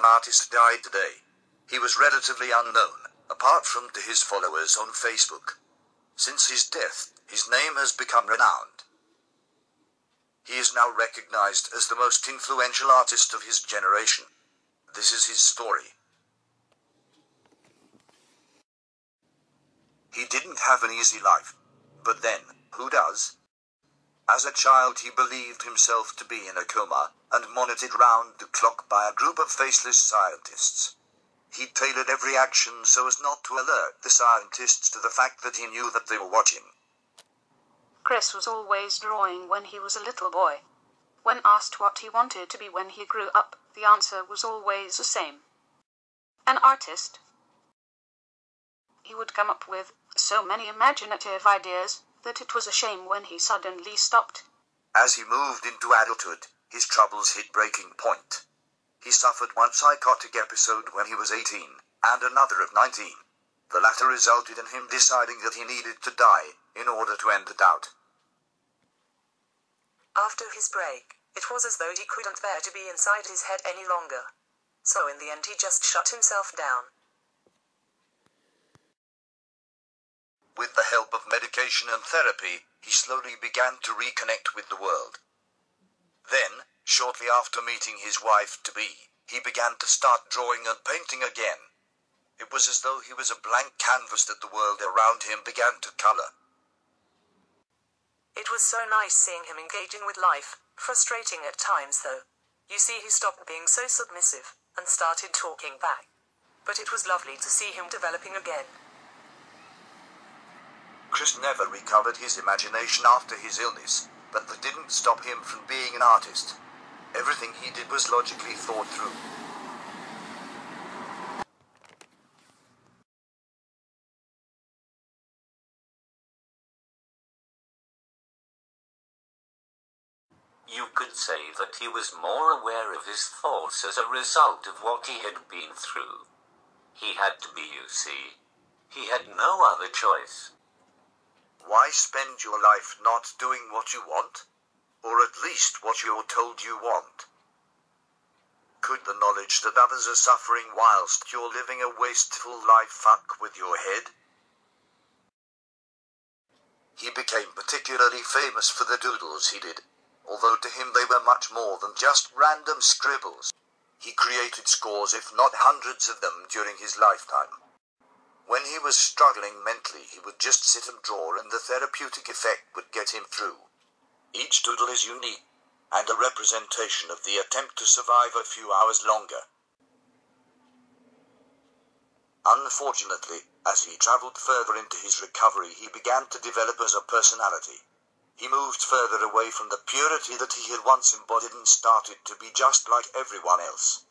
an artist died today. He was relatively unknown, apart from to his followers on Facebook. Since his death, his name has become renowned. He is now recognized as the most influential artist of his generation. This is his story. He didn't have an easy life. But then, who does? As a child he believed himself to be in a coma, and monitored round the clock by a group of faceless scientists. He tailored every action so as not to alert the scientists to the fact that he knew that they were watching. Chris was always drawing when he was a little boy. When asked what he wanted to be when he grew up, the answer was always the same. An artist. He would come up with so many imaginative ideas that it was a shame when he suddenly stopped. As he moved into adulthood, his troubles hit breaking point. He suffered one psychotic episode when he was 18, and another at 19. The latter resulted in him deciding that he needed to die in order to end the doubt. After his break, it was as though he couldn't bear to be inside his head any longer. So in the end he just shut himself down. With the help of medication and therapy, he slowly began to reconnect with the world. Then, shortly after meeting his wife-to-be, he began to start drawing and painting again. It was as though he was a blank canvas that the world around him began to color. It was so nice seeing him engaging with life, frustrating at times though. You see, he stopped being so submissive, and started talking back. But it was lovely to see him developing again. Chris never recovered his imagination after his illness, but that didn't stop him from being an artist. Everything he did was logically thought through. You could say that he was more aware of his thoughts as a result of what he had been through. He had to be, you see. He had no other choice. Why spend your life not doing what you want? Or at least what you're told you want? Could the knowledge that others are suffering whilst you're living a wasteful life fuck with your head? He became particularly famous for the doodles he did, although to him they were much more than just random scribbles. He created scores if not hundreds of them during his lifetime. When he was struggling mentally, he would just sit and draw, and the therapeutic effect would get him through. Each doodle is unique, and a representation of the attempt to survive a few hours longer. Unfortunately, as he traveled further into his recovery, he began to develop as a personality. He moved further away from the purity that he had once embodied and started to be just like everyone else.